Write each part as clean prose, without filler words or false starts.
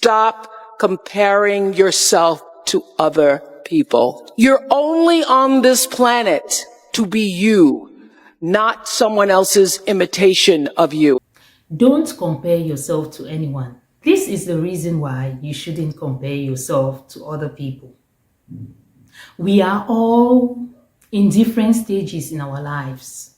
Stop comparing yourself to other people. You're only on this planet to be you, not someone else's imitation of you. Don't compare yourself to anyone. This is the reason why you shouldn't compare yourself to other people. We are all in different stages in our lives.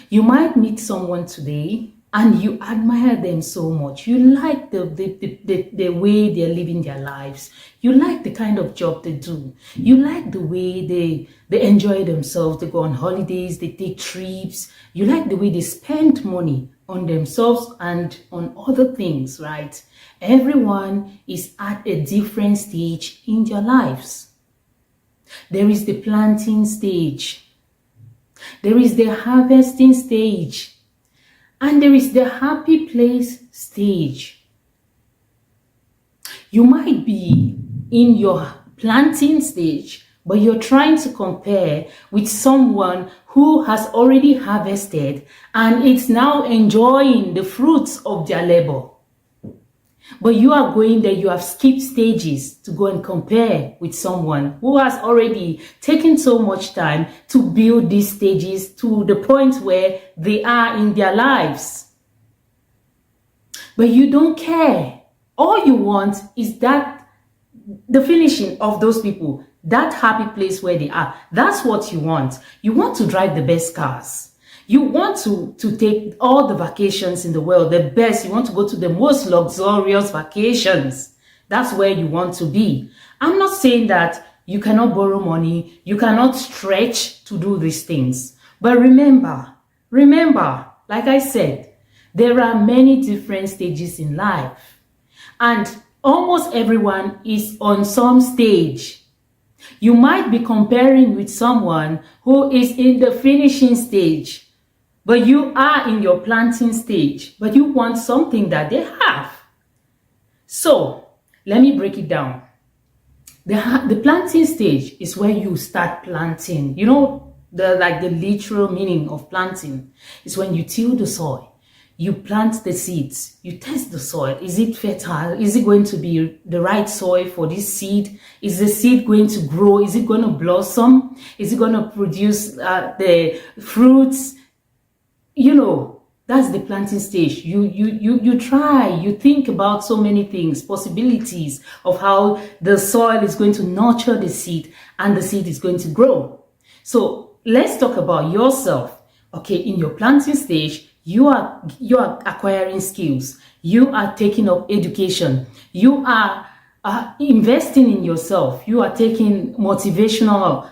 You might meet someone today and you admire them so much. You like the way they're living their lives. You like the kind of job they do. You like the way they enjoy themselves. They go on holidays, they take trips. You like the way they spend money on themselves and on other things, right? Everyone is at a different stage in their lives. There is the planting stage. There is the harvesting stage. And there is the happy place stage. You might be in your planting stage, but you're trying to compare with someone who has already harvested and it's now enjoying the fruits of their labor. But you are going there, you have skipped stages to go and compare with someone who has already taken so much time to build these stages to the point where they are in their lives. But you don't care. All you want is that the finishing of those people, that happy place where they are. That's what you want. You want to drive the best cars. You want to take all the vacations in the world, the best. You want to go to the most luxurious vacations. That's where you want to be. I'm not saying that you cannot borrow money, you cannot stretch to do these things. But remember, like I said, there are many different stages in life. And almost everyone is on some stage. You might be comparing with someone who is in the finishing stage. But you are in your planting stage, but you want something that they have. So let me break it down. The planting stage is where you start planting. You know, the literal meaning of planting is when you till the soil, you plant the seeds, you test the soil. Is it fertile? Is it going to be the right soil for this seed? Is the seed going to grow? Is it going to blossom? Is it going to produce the fruits? You know, that's the planting stage. You try, you think about so many things, possibilities of how the soil is going to nurture the seed and the seed is going to grow. So let's talk about yourself. Okay, in your planting stage, you are acquiring skills. You are taking up education. You are investing in yourself. You are taking motivational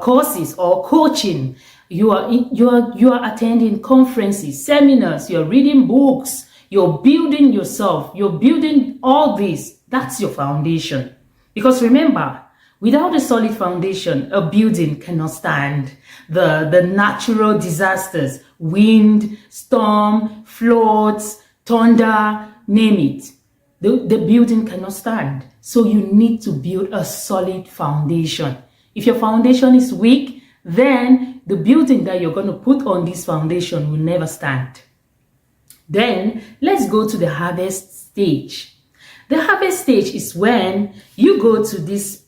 courses or coaching. You are attending conferences, seminars, you're reading books, you're building yourself, you're building all this. That's your foundation. Because remember, without a solid foundation, a building cannot stand the natural disasters, wind, storm, floods, thunder, name it. The building cannot stand. So you need to build a solid foundation. If your foundation is weak, then the building that you're going to put on this foundation will never stand. Then let's go to the harvest stage. The harvest stage is when you go to this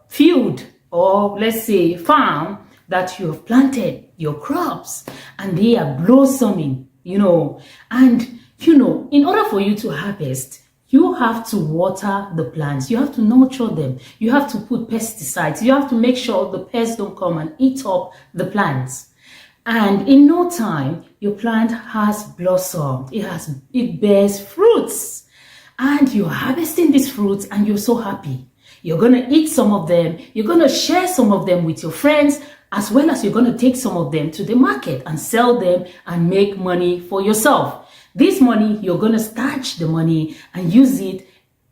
field or let's say farm that you have planted your crops and they are blossoming, you know. And, you know, in order for you to harvest, you have to water the plants. You have to nurture them. You have to put pesticides. You have to make sure the pests don't come and eat up the plants. And in no time, your plant has blossomed. It bears fruits. And you're harvesting these fruits and you're so happy. You're going to eat some of them. You're going to share some of them with your friends, as well as you're going to take some of them to the market and sell them and make money for yourself. This money, you're going to stash the money and use it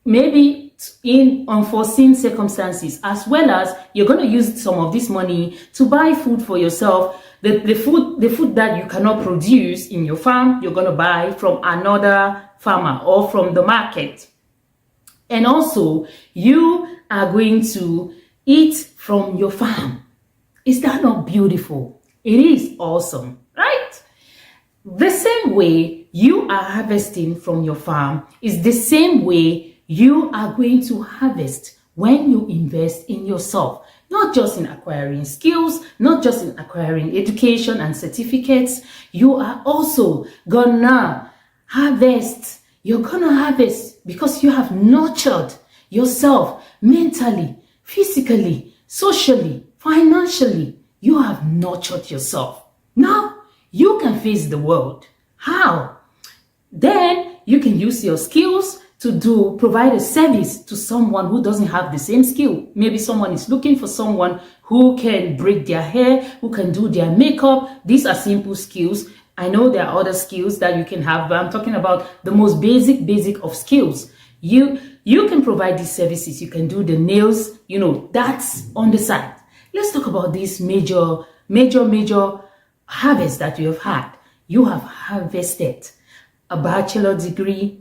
maybe in unforeseen circumstances, as well as you're going to use some of this money to buy food for yourself. The food that you cannot produce in your farm, you're going to buy from another farmer or from the market. And also, you are going to eat from your farm. Is that not beautiful? It is awesome, right? The same way, you are harvesting from your farm is the same way you are going to harvest when you invest in yourself. Not just in acquiring skills, not just in acquiring education and certificates. You are also gonna harvest. You're gonna harvest because you have nurtured yourself mentally, physically, socially, financially. You have nurtured yourself. Now you can face the world. How? Then you can use your skills to provide a service to someone who doesn't have the same skill. Maybe someone is looking for someone who can braid their hair, who can do their makeup. These are simple skills. I know there are other skills that you can have, but I'm talking about the most basic of skills. You can provide these services. You can do the nails, that's on the side. Let's talk about this major harvest that you have had. You have harvested a bachelor degree,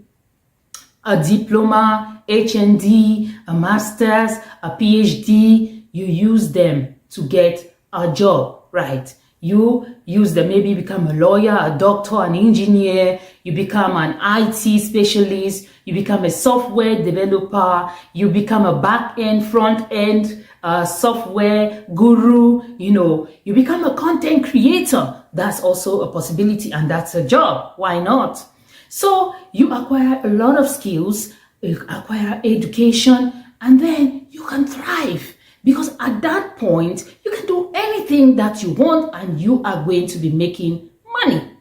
a diploma, HND, a master's, a PhD. You use them to get a job, right? You use them, maybe become a lawyer, a doctor, an engineer, you become an IT specialist, you become a software developer, you become a back-end, front-end software guru, you become a content creator. That's also a possibility, and that's a job. Why not? So you acquire a lot of skills, you acquire education, and then you can thrive. Because at that point, you can do anything that you want and you are going to be making money.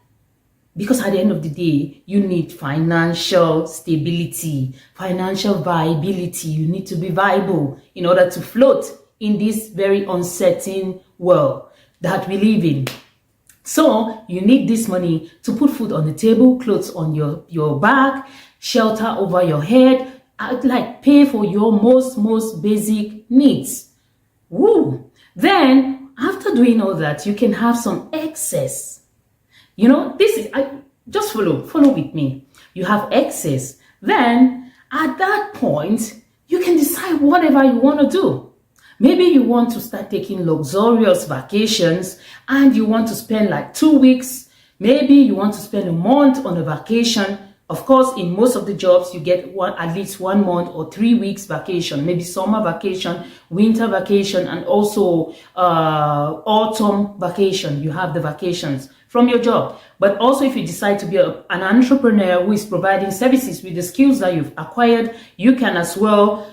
Because at the end of the day, you need financial stability, financial viability. You need to be viable in order to float in this very uncertain world that we live in. So you need this money to put food on the table, clothes on your back, shelter over your head, like pay for your most basic needs. Woo! Then after doing all that, you can have some excess. This is, just follow with me. You have excess. Then at that point, you can decide whatever you want to do. Maybe you want to start taking luxurious vacations and you want to spend like 2 weeks. Maybe you want to spend a month on a vacation. Of course, in most of the jobs, you get at least 1 month or 3 weeks vacation, maybe summer vacation, winter vacation, and also autumn vacation. You have the vacations from your job. But also, if you decide to be an entrepreneur who is providing services with the skills that you've acquired, you can as well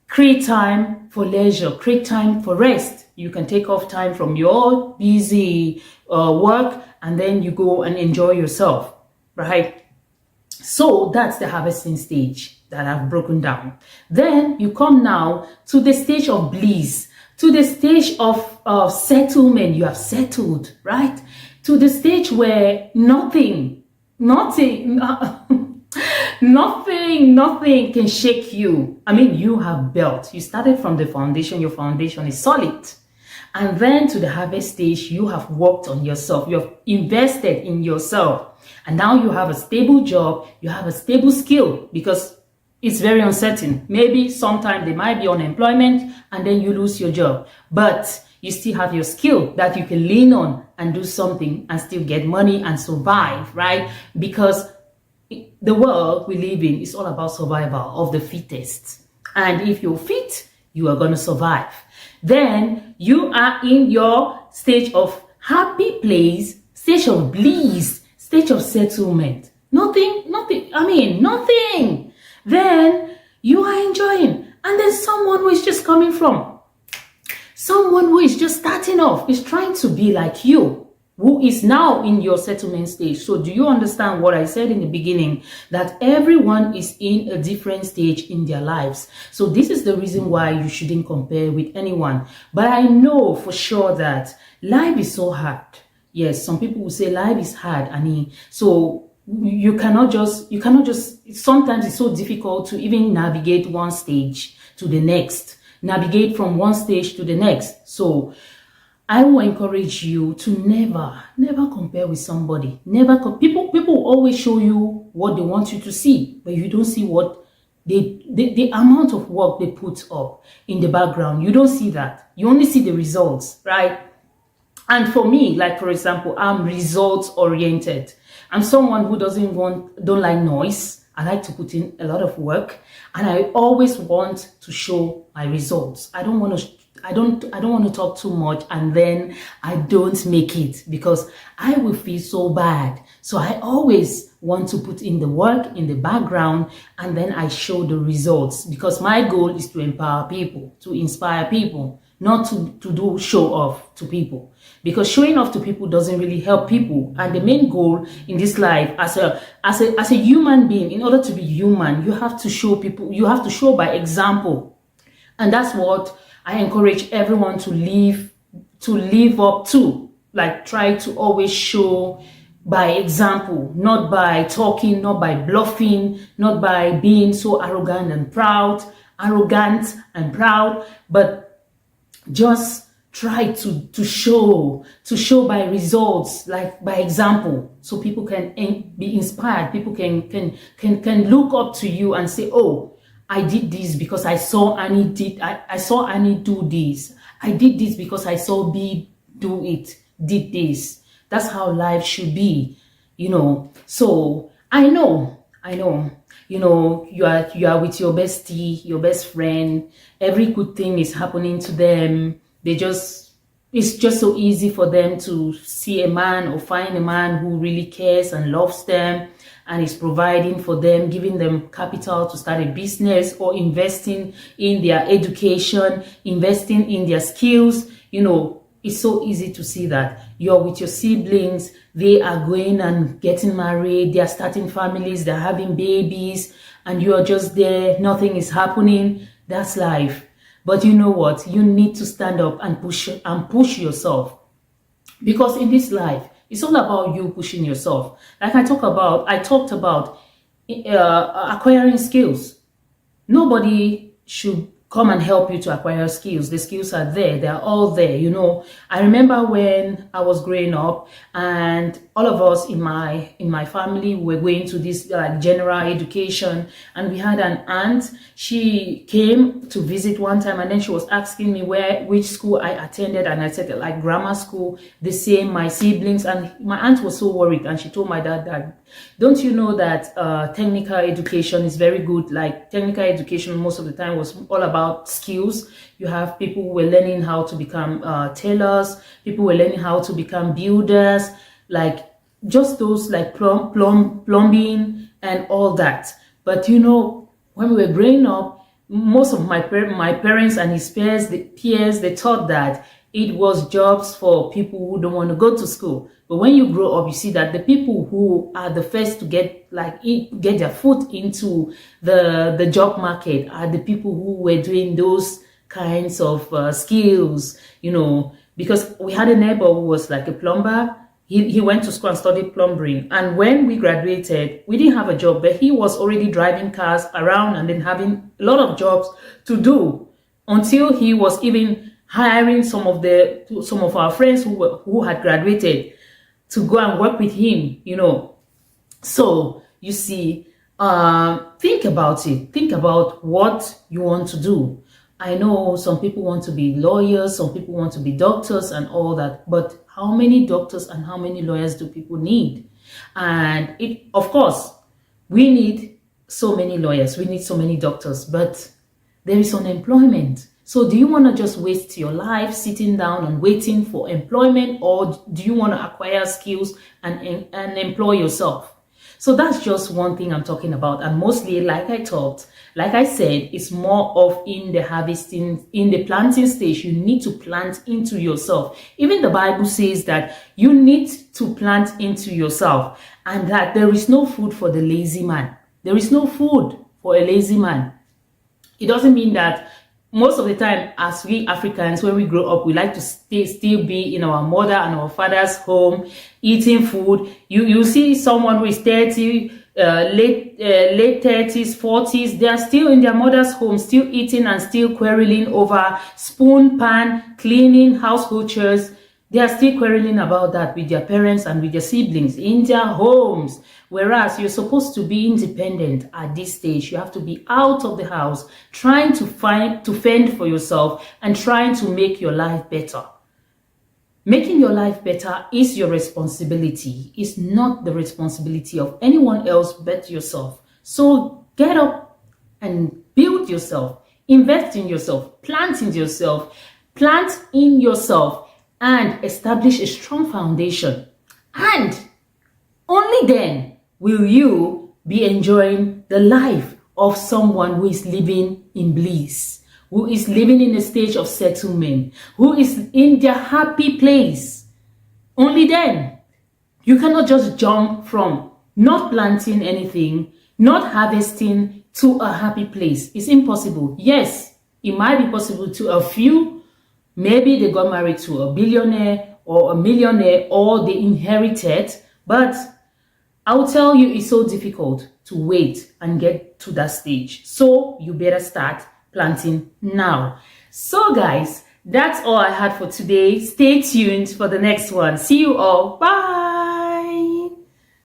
create time for leisure, create time for rest. You can take off time from your busy work and then you go and enjoy yourself, right? So that's the harvesting stage that I've broken down. Then you come now to the stage of bliss, to the stage of settlement. You have settled, right? To the stage where nothing can shake you. I mean, you have built. You started from the foundation. Your foundation is solid. And then to the harvest stage, you have worked on yourself. You have invested in yourself. And now you have a stable job. You have a stable skill because it's very uncertain. Maybe sometime there might be unemployment and then you lose your job. But you still have your skill that you can lean on and do something and still get money and survive, right? Because the world we live in is all about survival of the fittest. And if you're fit, you are going to survive. Then you are in your stage of happy place, stage of bliss, stage of settlement. Nothing. Then you are enjoying. And then someone who is just coming from, someone who is just starting off, is trying to be like you, who is now in your settlement stage. So do you understand what I said in the beginning? That everyone is in a different stage in their lives. So this is the reason why you shouldn't compare with anyone. But I know for sure that life is so hard. Yes, some people will say life is hard, Annie. So you cannot just, sometimes it's so difficult to even navigate one stage to the next, navigate from one stage to the next. So I will encourage you to never compare with somebody. People always show you what they want you to see, but you don't see what the amount of work they put up in the background. You don't see that. You only see the results, right? And for me, like for example, I'm results oriented. I'm someone who don't like noise. I like to put in a lot of work, and I always want to show my results. I don't want to talk too much and then I don't make it, because I will feel so bad. So I always want to put in the work in the background, and then I show the results, because my goal is to empower people, to inspire people, not to do show off to people, because showing off to people doesn't really help people. And the main goal in this life, as a human being, in order to be human, you have to show people, you have to show by example. And that's what I encourage everyone to live up to. Like, try to always show by example, not by talking, not by bluffing, not by being so arrogant and proud, but just try to show by results, like by example, so people can be inspired. People can look up to you and say, oh, I did this because I saw Annie do this. I did this because I saw B did this. That's how life should be, So I know, you are with your bestie, your best friend. Every good thing is happening to them. It's just so easy for them to see a man or find a man who really cares and loves them and is providing for them, giving them capital to start a business, or investing in their education, investing in their skills. It's so easy to see that you're with your siblings, they are going and getting married, they are starting families, they're having babies, and you are just there, nothing is happening. That's life. But you know what? You need to stand up and push yourself. Because in this life, it's all about you pushing yourself. Like I talked about acquiring skills. Nobody should come and help you to acquire skills. The skills are there. They're all there. I remember when I was growing up, and all of us in my family were going to this general education, and we had an aunt. She came to visit one time, and then she was asking me which school I attended, and I said like grammar school, the same, my siblings. And my aunt was so worried, and she told my dad that, don't you know that technical education is very good? Like, technical education most of the time was all about skills. You have people who were learning how to become tailors, people were learning how to become builders, like just those like plumbing and all that. But when we were growing up, most of my parents and his peers, they thought that it was jobs for people who don't want to go to school. But when you grow up, you see that the people who are the first to get their foot into the job market are the people who were doing those kinds of skills, because we had a neighbor who was like a plumber. He went to school and studied plumbing. And when we graduated, we didn't have a job, but he was already driving cars around and then having a lot of jobs to do, until he was even hiring some of our friends who had graduated to go and work with him, So you see, think about it. Think about what you want to do. I know some people want to be lawyers, some people want to be doctors and all that, but how many doctors and how many lawyers do people need? And of course, we need so many lawyers, we need so many doctors, but there is unemployment. So do you want to just waste your life sitting down and waiting for employment, or do you want to acquire skills and employ yourself? So that's just one thing I'm talking about. And mostly, like I said, it's more of in the planting stage. You need to plant into yourself. Even the Bible says that you need to plant into yourself, and that there is no food for the lazy man. There is no food for a lazy man. It doesn't mean that most of the time, as we Africans, when we grow up, we like to still be in our mother and our father's home, eating food. You see someone who is 30, late 30s, 40s, they are still in their mother's home, still eating and still quarreling over spoon, pan, cleaning, household chores. They are still quarreling about that with their parents and with their siblings in their homes. Whereas you're supposed to be independent at this stage. You have to be out of the house, trying to fend for yourself and trying to make your life better. Making your life better is your responsibility. It's not the responsibility of anyone else but yourself. So get up and build yourself, invest in yourself, plant in yourself, and establish a strong foundation. And only then will you be enjoying the life of someone who is living in bliss, who is living in a stage of settlement, who is in their happy place. Only then. You cannot just jump from not planting anything, not harvesting, to a happy place. It's impossible. Yes, it might be possible to a few. Maybe they got married to a billionaire or a millionaire, or they inherited, but I'll tell you, it's so difficult to wait and get to that stage. So you better start planting now. So guys, that's all I had for today. Stay tuned for the next one. See you all. Bye.